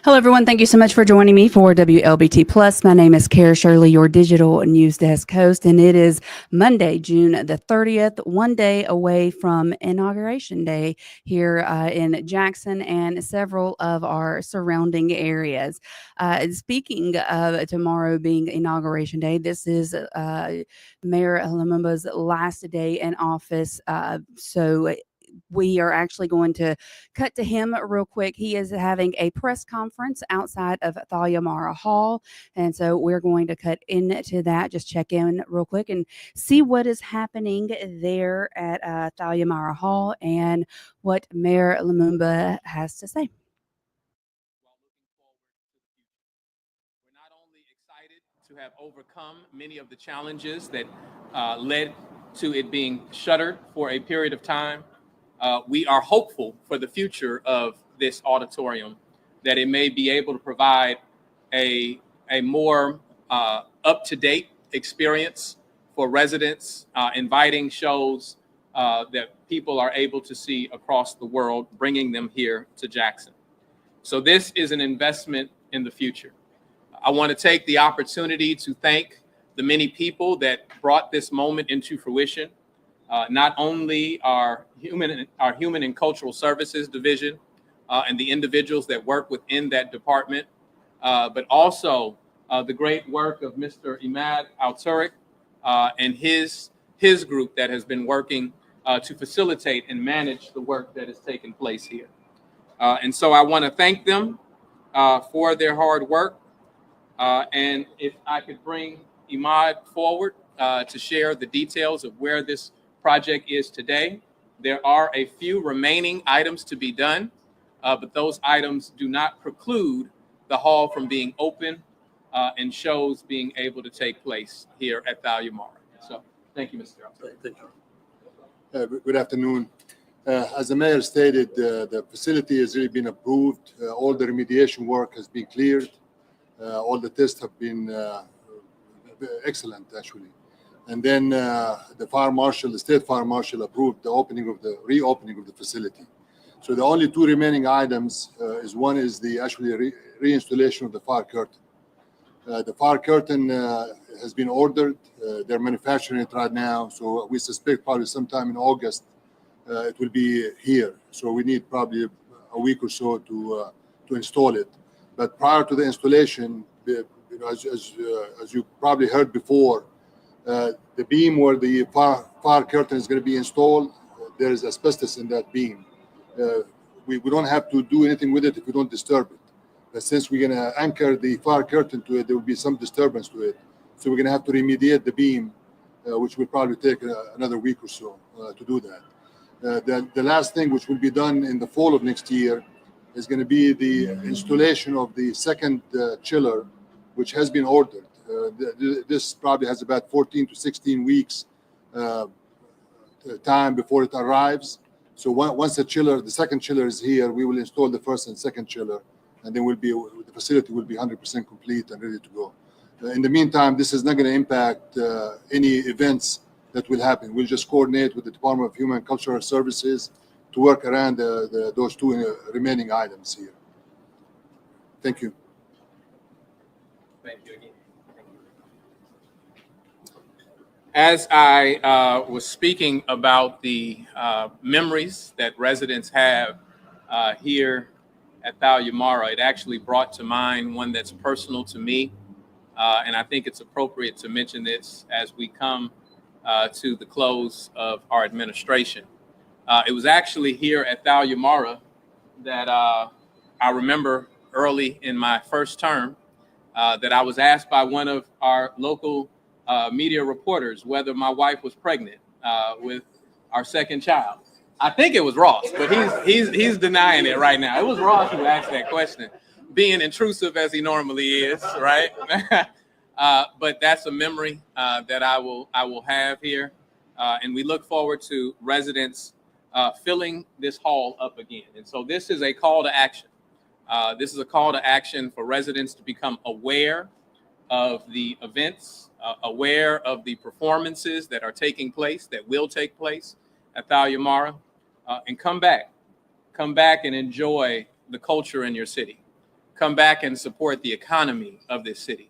Hello, everyone. Thank you so much for joining me for WLBT Plus. My name is Kara Shirley, your digital news desk host, and it is Monday, June the 30th, one day away from Inauguration Day here in Jackson and several of our surrounding areas. Speaking of tomorrow being Inauguration Day, this is Mayor Lumumba's last day in office. So we are actually going to cut to him real quick. He is having a press conference outside of Thalia Mara Hall. And so we're going to cut into that, just check in real quick and see what is happening there at Thalia Mara Hall and what Mayor Lumumba has to say. While looking forward to the future. We're not only excited to have overcome many of the challenges that led to it being shuttered for a period of time, we are hopeful for the future of this auditorium, that it may be able to provide a more up-to-date experience for residents, inviting shows that people are able to see across the world, bringing them here to Jackson. So this is an investment in the future. I want to take the opportunity to thank the many people that brought this moment into fruition. Not only our human and cultural services division and the individuals that work within that department, but also the great work of Mr. Imad Al-Turik and his group that has been working to facilitate and manage the work that has taken place here. And so I want to thank them for their hard work. And if I could bring Imad forward to share the details of where this project is today. There are a few remaining items to be done, but those items do not preclude the hall from being open and shows being able to take place here at Thalia Mara. So thank you, Mr. Al-Turik. Thank you. Good afternoon. As the mayor stated, the facility has really been approved. All the remediation work has been cleared. All the tests have been excellent, actually. And then the fire marshal, the state fire marshal, approved the reopening of the facility. So the only two remaining items is one is the actually reinstallation of the fire curtain. The fire curtain has been ordered. They're manufacturing it right now. So we suspect probably sometime in August it will be here. So we need probably a week or so to install it. But prior to the installation, as you probably heard before, the beam where the fire curtain is going to be installed, there is asbestos in that beam. We don't have to do anything with it if we don't disturb it. But since we're going to anchor the fire curtain to it, there will be some disturbance to it. So we're going to have to remediate the beam, which will probably take another week or so to do that. The last thing, which will be done in the fall of next year, is going to be the installation of the second chiller, which has been ordered. This probably has about 14 to 16 weeks time before it arrives. So once the second chiller is here, we will install the first and second chiller, and then the facility will be 100% complete and ready to go. In the meantime, this is not going to impact any events that will happen. We'll just coordinate with the Department of Human and Cultural Services to work around those two remaining items here. Thank you. Thank you again. As I was speaking about the memories that residents have here at Thalia Mara, it actually brought to mind one that's personal to me. And I think it's appropriate to mention this as we come to the close of our administration. It was actually here at Thalia Mara that I remember early in my first term that I was asked by one of our local media reporters whether my wife was pregnant with our second child. I think it was Ross, but he's denying it right now. It was Ross who asked that question, being intrusive as he normally is, right? But that's a memory that I will have here, and we look forward to residents filling this hall up again. And so this is a call to action. This is a call to action for residents to become aware of the events, aware of the performances that are taking place, that will take place at Thalia Mara, and come back and enjoy the culture in your city. come back and support the economy of this city.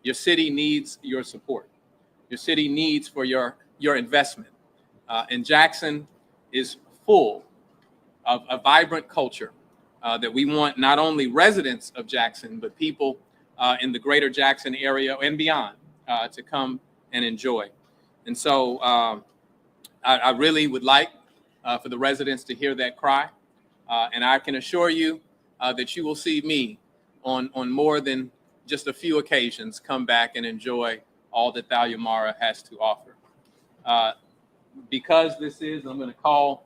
Your city needs your support. Your city needs for your investment. And Jackson is full of a vibrant culture that we want not only residents of Jackson, but people in the greater Jackson area and beyond to come and enjoy. And so I really would like for the residents to hear that cry. And I can assure you that you will see me on more than just a few occasions come back and enjoy all that Thalia-Mara has to offer. Because this is, I'm going to call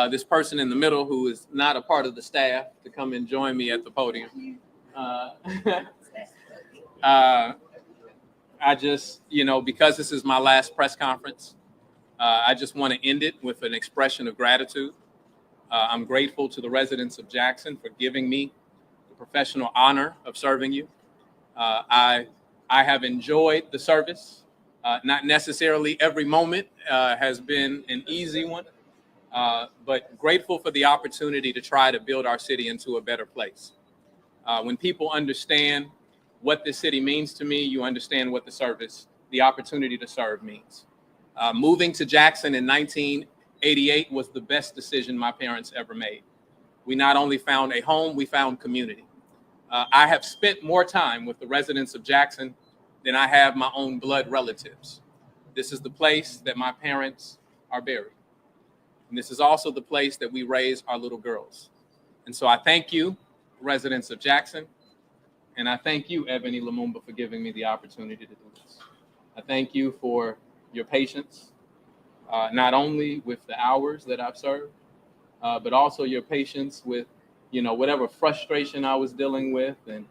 this person in the middle who is not a part of the staff to come and join me at the podium. I just, because this is my last press conference, I just want to end it with an expression of gratitude. I'm grateful to the residents of Jackson for giving me the professional honor of serving you. I have enjoyed the service. Not necessarily every moment has been an easy one, but grateful for the opportunity to try to build our city into a better place. When people understand what this city means to me, you understand what the opportunity to serve means. Moving to Jackson in 1988 was the best decision my parents ever made. We not only found a home, we found community. I have spent more time with the residents of Jackson than I have my own blood relatives. This is the place that my parents are buried. And this is also the place that we raise our little girls. And so I thank you, residents of Jackson, and I thank you, Ebony Lumumba, for giving me the opportunity to do this. I thank you for your patience, not only with the hours that I've served, but also your patience with, whatever frustration I was dealing with and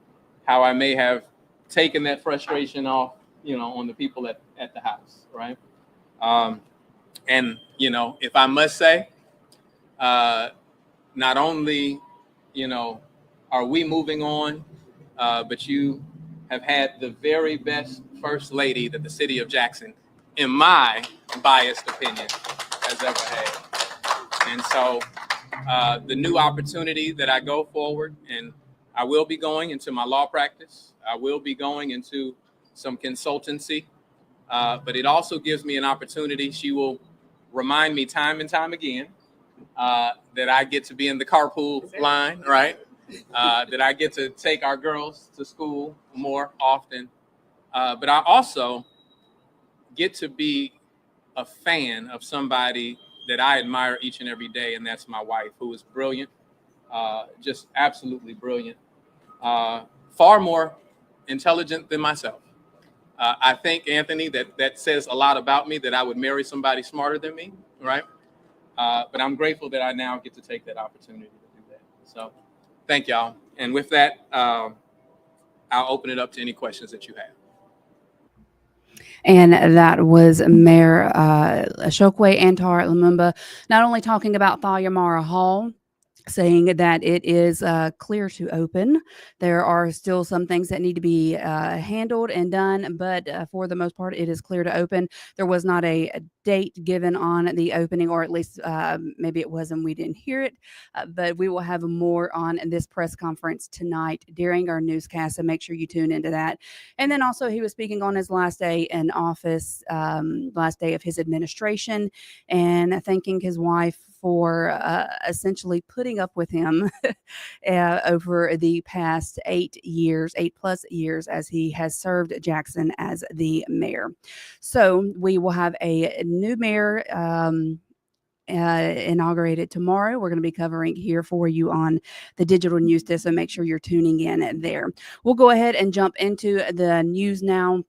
how I may have taken that frustration off, on the people at the house, right? And, if I must say, not only, are we moving on, but you have had the very best first lady that the city of Jackson, in my biased opinion, has ever had. And so the new opportunity that I go forward, and I will be going into my law practice, I will be going into some consultancy, but it also gives me an opportunity. She will remind me time and time again that I get to be in the carpool line, right? That I get to take our girls to school more often. But I also get to be a fan of somebody that I admire each and every day, and that's my wife, who is brilliant, just absolutely brilliant, far more intelligent than myself. I think, Anthony, that says a lot about me, that I would marry somebody smarter than me, right? But I'm grateful that I now get to take that opportunity to do that. So thank y'all. And with that, I'll open it up to any questions that you have. And that was Mayor Ashokwe Antar Lumumba, not only talking about Thalia-Mara Hall, saying that it is clear to open. There are still some things that need to be handled and done, but for the most part, it is clear to open. There was not a date given on the opening, or at least maybe it was and we didn't hear it, but we will have more on this press conference tonight during our newscast, so make sure you tune into that. And then also he was speaking on his last day in office, last day of his administration, and thanking his wife for essentially putting up with him over the past 8 plus years, as he has served Jackson as the mayor. So we will have a new mayor inaugurated tomorrow. We're going to be covering here for you on the digital news desk, so make sure you're tuning in there. We'll go ahead and jump into the news now,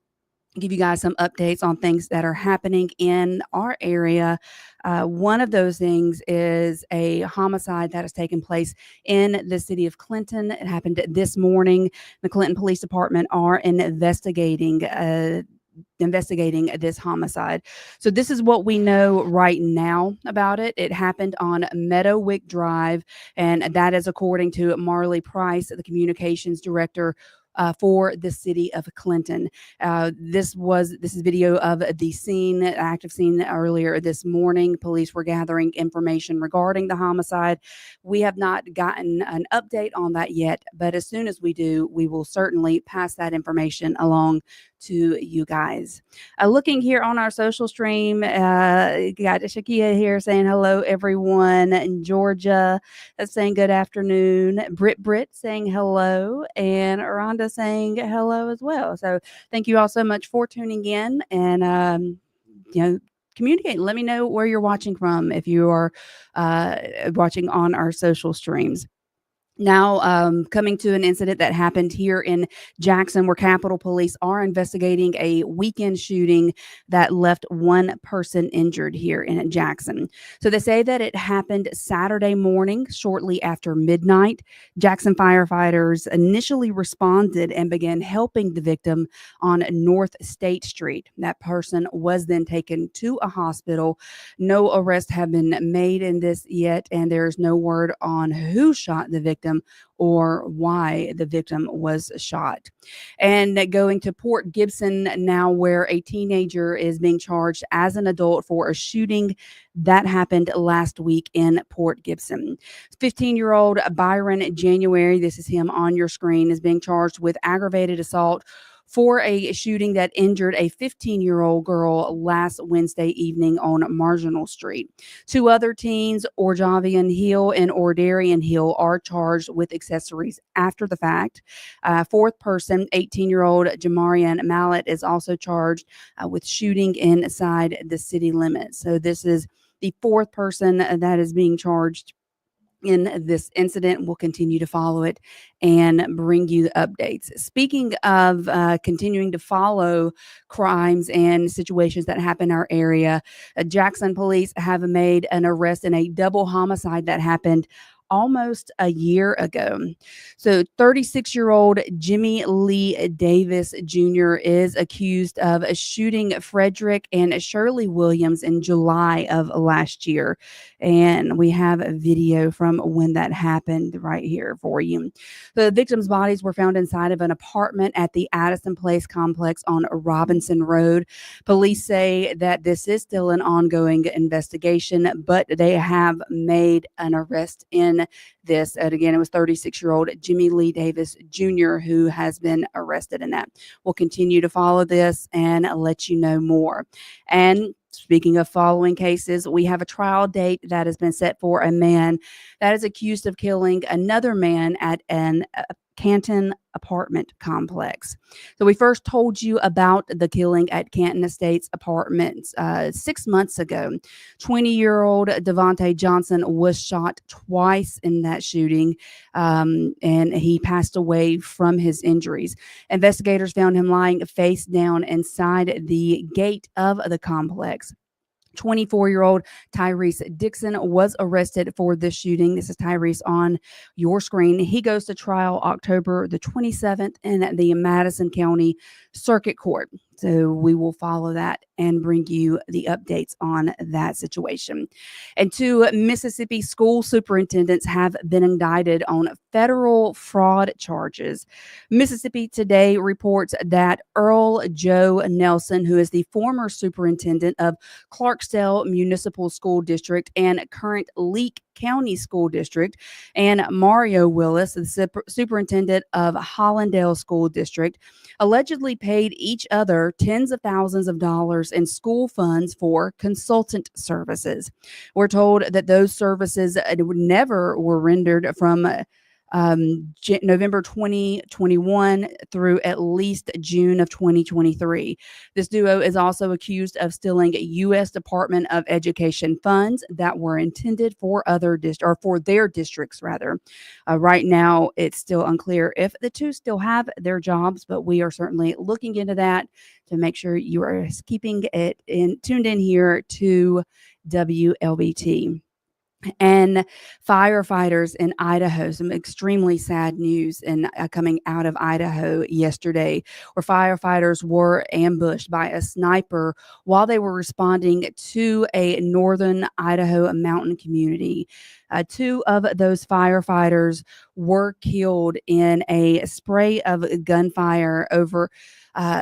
give you guys some updates on things that are happening in our area. One of those things is a homicide that has taken place in the city of Clinton. It happened this morning. The Clinton Police Department are investigating this homicide. So this is what we know right now about it. It happened on Meadowick Drive, and that is according to Marley Price, the communications director for the city of Clinton. This is video of the scene, active scene earlier this morning. Police were gathering information regarding the homicide. We have not gotten an update on that yet, but as soon as we do, we will certainly pass that information along to you guys. Looking here on our social stream, got Shakia here saying hello, everyone. In Georgia, that's saying good afternoon. Brit saying hello, and Rhonda saying hello as well. So thank you all so much for tuning in, and communicate. Let me know where you're watching from if you are watching on our social streams. Now, coming to an incident that happened here in Jackson, where Capitol Police are investigating a weekend shooting that left one person injured here in Jackson. So they say that it happened Saturday morning, shortly after midnight. Jackson firefighters initially responded and began helping the victim on North State Street. That person was then taken to a hospital. No arrests have been made in this yet, and there's no word on who shot the victim or why the victim was shot. And going to Port Gibson now, where a teenager is being charged as an adult for a shooting that happened last week in Port Gibson. 15-year-old Byron January, this is him on your screen, is being charged with aggravated assault for a shooting that injured a 15-year-old girl last Wednesday evening on Marginal Street. Two other teens, Orjavian Hill and Ordarian Hill, are charged with accessories after the fact. Fourth person, 18-year-old Jamarian Mallet, is also charged with shooting inside the city limits. So this is the fourth person that is being charged in this incident. We'll continue to follow it and bring you the updates. Speaking of continuing to follow crimes and situations that happen in our area, Jackson police have made an arrest in a double homicide that happened almost a year ago. So 36-year-old Jimmy Lee Davis Jr. is accused of shooting Frederick and Shirley Williams in July of last year. And we have a video from when that happened right here for you. The victims' bodies were found inside of an apartment at the Addison Place complex on Robinson Road. Police say that this is still an ongoing investigation, but they have made an arrest in this. And again, it was 36-year-old Jimmy Lee Davis Jr. who has been arrested in that. We'll continue to follow this and let you know more. And speaking of following cases, we have a trial date that has been set for a man that is accused of killing another man at an Canton apartment complex. So we first told you about the killing at Canton Estates Apartments 6 months ago. 20-year-old Devontae Johnson was shot twice in that shooting, and he passed away from his injuries. Investigators found him lying face down inside the gate of the complex. 24-year-old Tyrese Dixon was arrested for this shooting. This is Tyrese on your screen. He goes to trial October the 27th in the Madison County Circuit Court. So we will follow that and bring you the updates on that situation. And two Mississippi school superintendents have been indicted on federal fraud charges. Mississippi Today reports that Earl Joe Nelson, who is the former superintendent of Clarksdale Municipal School District and current Leake County School District, and Mario Willis, the superintendent of Hollandale School District, allegedly paid each other tens of thousands of dollars in school funds for consultant services. We're told that those services never were rendered from November 2021 through at least June of 2023. This duo is also accused of stealing U.S. Department of Education funds that were intended for for their districts rather. Right now, it's still unclear if the two still have their jobs, but we are certainly looking into that to make sure you are keeping it tuned in here to WLBT. And firefighters in Idaho, some extremely sad news coming out of Idaho yesterday, where firefighters were ambushed by a sniper while they were responding to a northern Idaho mountain community. Two of those firefighters were killed in a spray of gunfire over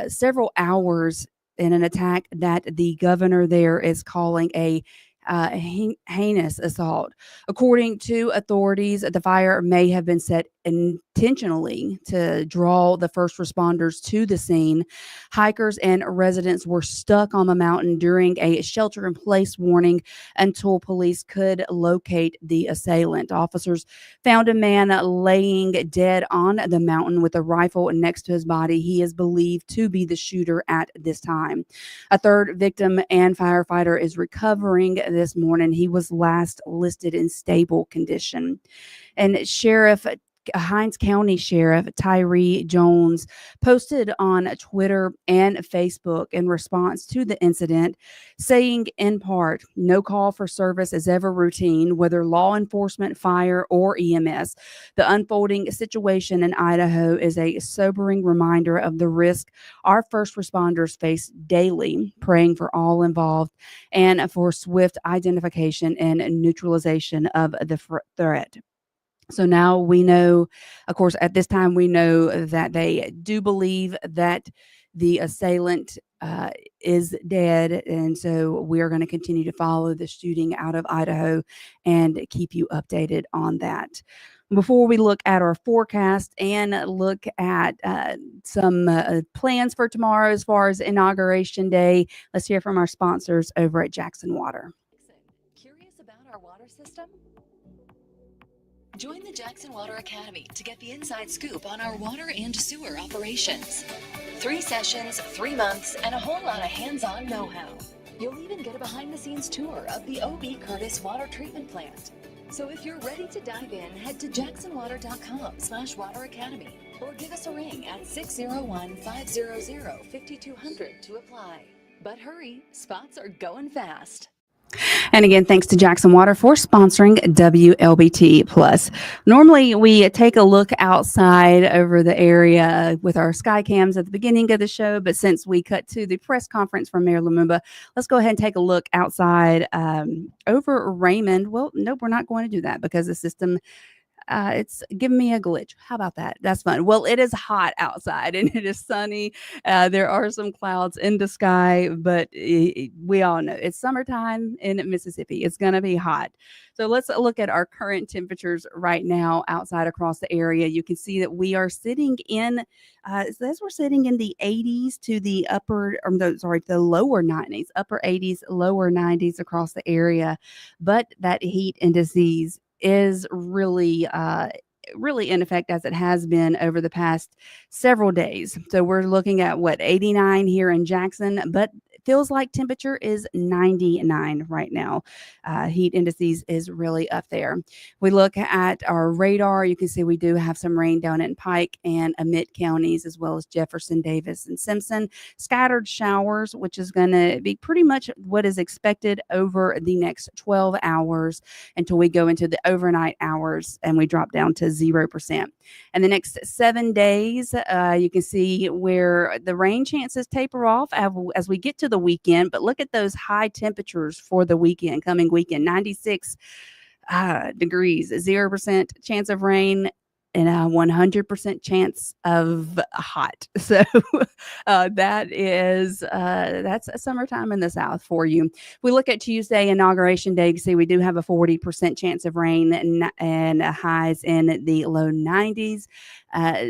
several hours in an attack that the governor there is calling a heinous assault. According to authorities, the fire may have been set intentionally to draw the first responders to the scene. Hikers and residents were stuck on the mountain during a shelter in place warning until police could locate the assailant. Officers found a man laying dead on the mountain with a rifle next to his body. He is believed to be the shooter at this time. A third victim and firefighter is recovering this morning. He was last listed in stable condition. And Hinds County Sheriff Tyree Jones posted on Twitter and Facebook in response to the incident, saying in part, "No call for service is ever routine, whether law enforcement, fire, or EMS. The unfolding situation in Idaho is a sobering reminder of the risk our first responders face daily, praying for all involved and for swift identification and neutralization of the threat." So now we know, of course, at this time, we know that they do believe that the assailant is dead. And so we are going to continue to follow the shooting out of Idaho and keep you updated on that. Before we look at our forecast and look at some plans for tomorrow as far as Inauguration Day, let's hear from our sponsors over at Jackson Water. Curious about our water system? Join the Jackson Water Academy to get the inside scoop on our water and sewer operations. 3 sessions, 3 months, and a whole lot of hands-on know-how. You'll even get a behind-the-scenes tour of the O.B. Curtis Water Treatment Plant. So if you're ready to dive in, head to jacksonwater.com/Water Academy or give us a ring at 601-500-5200 to apply. But hurry, spots are going fast. And again, thanks to Jackson Water for sponsoring WLBT Plus. Normally, we take a look outside over the area with our sky cams at the beginning of the show, but since we cut to the press conference from Mayor Lumumba, let's go ahead and take a look outside over Raymond. Well, nope, we're not going to do that because the system it's giving me a glitch. How about that? That's fun. Well, it is hot outside and it is sunny. There are some clouds in the sky, but we all know it's summertime in Mississippi. It's going to be hot. So let's look at our current temperatures right now outside across the area. You can see that we are sitting in, we're sitting in the 80s to the the lower 90s, upper 80s, lower 90s across the area. But that heat indices is really in effect as it has been over the past several days. So we're looking at 89 here in Jackson, but it feels like temperature is 99 right now. Heat indices is really up there. We look at our radar. You can see we do have some rain down in Pike and Amite counties, as well as Jefferson, Davis, and Simpson. Scattered showers, which is going to be pretty much what is expected over the next 12 hours until we go into the overnight hours and we drop down to 0%. And the next 7 days, you can see where the rain chances taper off as we get to the weekend. But look at those high temperatures for the coming weekend, 96 degrees, 0% chance of rain, and a 100% chance of hot. So that's summertime in the South for you. We look at Tuesday, Inauguration Day. You see we do have a 40% chance of rain and highs in the low 90s.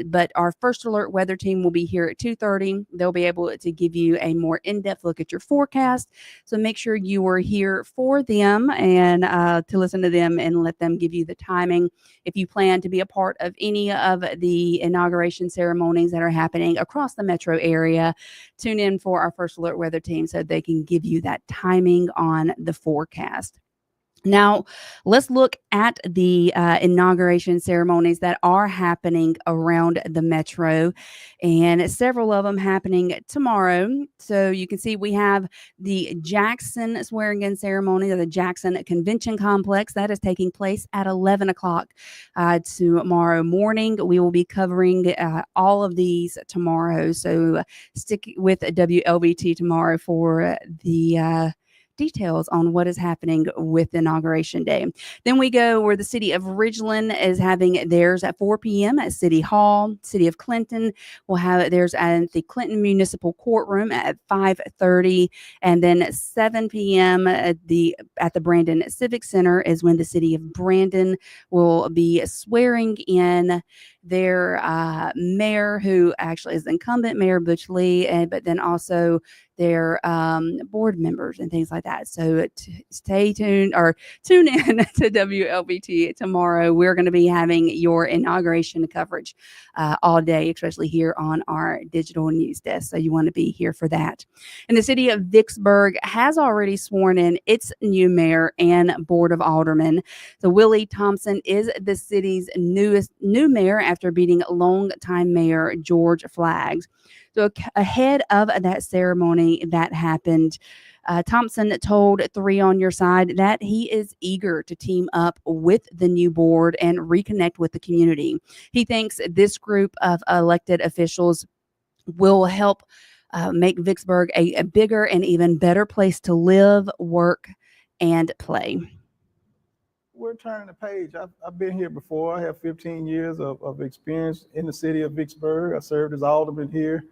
But our first alert weather team will be here at 2:30. They'll be able to give you a more in-depth look at your forecast. So make sure you are here for them and to listen to them and let them give you the timing. If you plan to be a part of any of the inauguration ceremonies that are happening across the metro area, tune in for our first alert weather team so they can give you that timing on the forecast. Now, let's look at the inauguration ceremonies that are happening around the metro, and several of them happening tomorrow. So you can see we have the Jackson swearing in ceremony of the Jackson Convention Complex that is taking place at 11 o'clock tomorrow morning. We will be covering all of these tomorrow. So stick with WLBT tomorrow for the details on what is happening with Inauguration Day. Then we go where the city of Ridgeland is having theirs at 4 p.m. at City Hall. City of Clinton will have theirs at the Clinton Municipal Courtroom at 5:30, and then 7 p.m. at the Brandon Civic Center is when the city of Brandon will be swearing in their mayor, who actually is incumbent Mayor Butch Lee, but then also their board members and things like that. So stay tuned or tune in to WLBT tomorrow. We're going to be having your inauguration coverage all day, especially here on our digital news desk. So you want to be here for that. And the city of Vicksburg has already sworn in its new mayor and board of aldermen. So Willie Thompson is the city's new mayor after beating longtime mayor George Flaggs. So ahead of that ceremony that happened, Thompson told Three on Your Side that he is eager to team up with the new board and reconnect with the community. He thinks this group of elected officials will help make Vicksburg a bigger and even better place to live, work, and play. We're turning the page. I've been here before. I have 15 years of experience in the city of Vicksburg. I served as alderman here,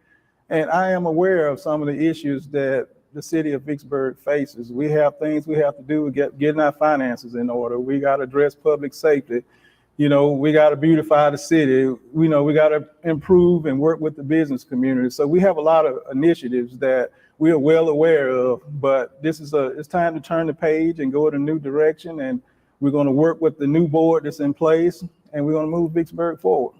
and I am aware of some of the issues that the city of Vicksburg faces. We have things we have to do with getting our finances in order. We got to address public safety. We got to beautify the city. We got to improve and work with the business community. So we have a lot of initiatives that we are well aware of, but it's time to turn the page and go in a new direction. And we're going to work with the new board that's in place, and we're going to move Vicksburg forward.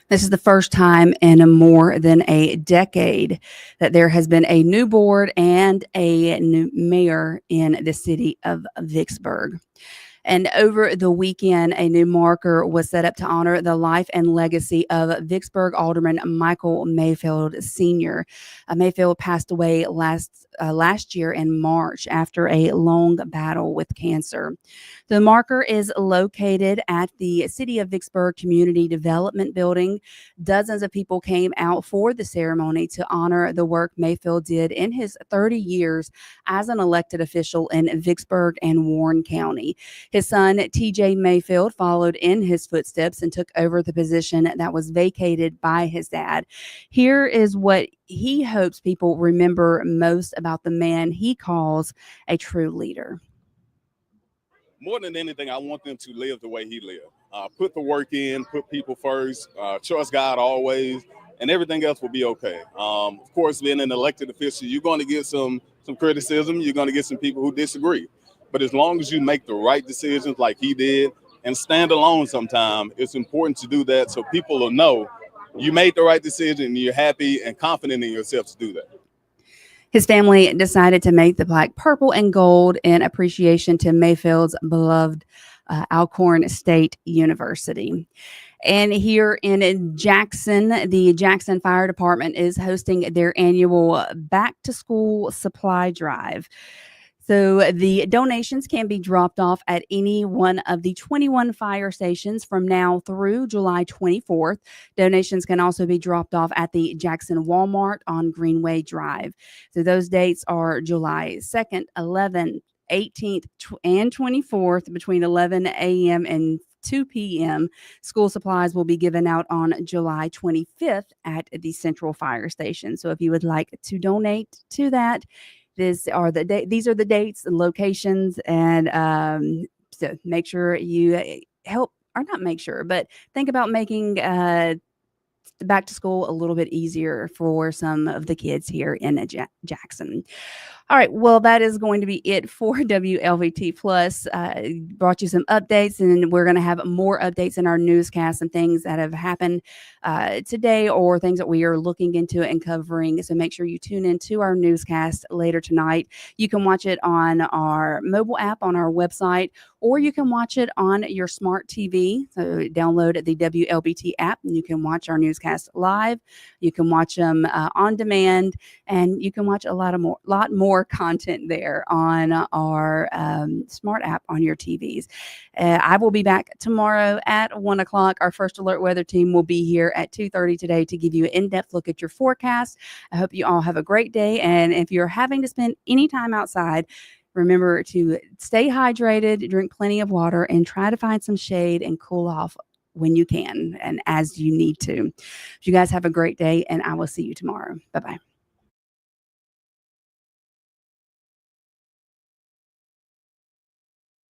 This is the first time in more than a decade that there has been a new board and a new mayor in the city of Vicksburg. And over the weekend, a new marker was set up to honor the life and legacy of Vicksburg Alderman Michael Mayfield Sr. Mayfield passed away last year in March after a long battle with cancer. The marker is located at the City of Vicksburg Community Development Building. Dozens of people came out for the ceremony to honor the work Mayfield did in his 30 years as an elected official in Vicksburg and Warren County. His son, TJ Mayfield, followed in his footsteps and took over the position that was vacated by his dad. Here is what he hopes people remember most about the man he calls a true leader. More than anything, I want them to live the way he lived. Put the work in, put people first, trust God always, and everything else will be okay. Of course, being an elected official, you're going to get some criticism. You're going to get some people who disagree. But as long as you make the right decisions like he did and stand alone sometime, it's important to do that so people will know you made the right decision and you're happy and confident in yourself to do that. His family decided to make the plaque purple and gold in appreciation to Mayfield's beloved Alcorn State University. And here in Jackson, the Jackson Fire Department is hosting their annual Back to School Supply Drive. So the donations can be dropped off at any one of the 21 fire stations from now through July 24th. Donations can also be dropped off at the Jackson Walmart on Greenway Drive. So those dates are July 2nd, 11th, 18th, and 24th between 11 a.m. and 2 p.m. School supplies will be given out on July 25th at the Central Fire Station. So if you would like to donate to that, these are the dates and locations, and so make sure you help, or not make sure, but think about making back to school a little bit easier for some of the kids here in Jackson. All right. Well, that is going to be it for WLVT Plus. Brought you some updates, and we're going to have more updates in our newscasts and things that have happened today or things that we are looking into and covering. So make sure you tune in to our newscast later tonight. You can watch it on our mobile app on our website, or you can watch it on your smart TV. So download the WLBT app, and you can watch our newscast live. You can watch them on demand, and you can watch a lot more content there on our smart app on your TVs. I will be back tomorrow at 1 o'clock. Our First Alert Weather team will be here at 2:30 today to give you an in-depth look at your forecast. I hope you all have a great day. And if you're having to spend any time outside, remember to stay hydrated, drink plenty of water, and try to find some shade and cool off when you can and as you need to. You guys have a great day, and I will see you tomorrow. Bye-bye.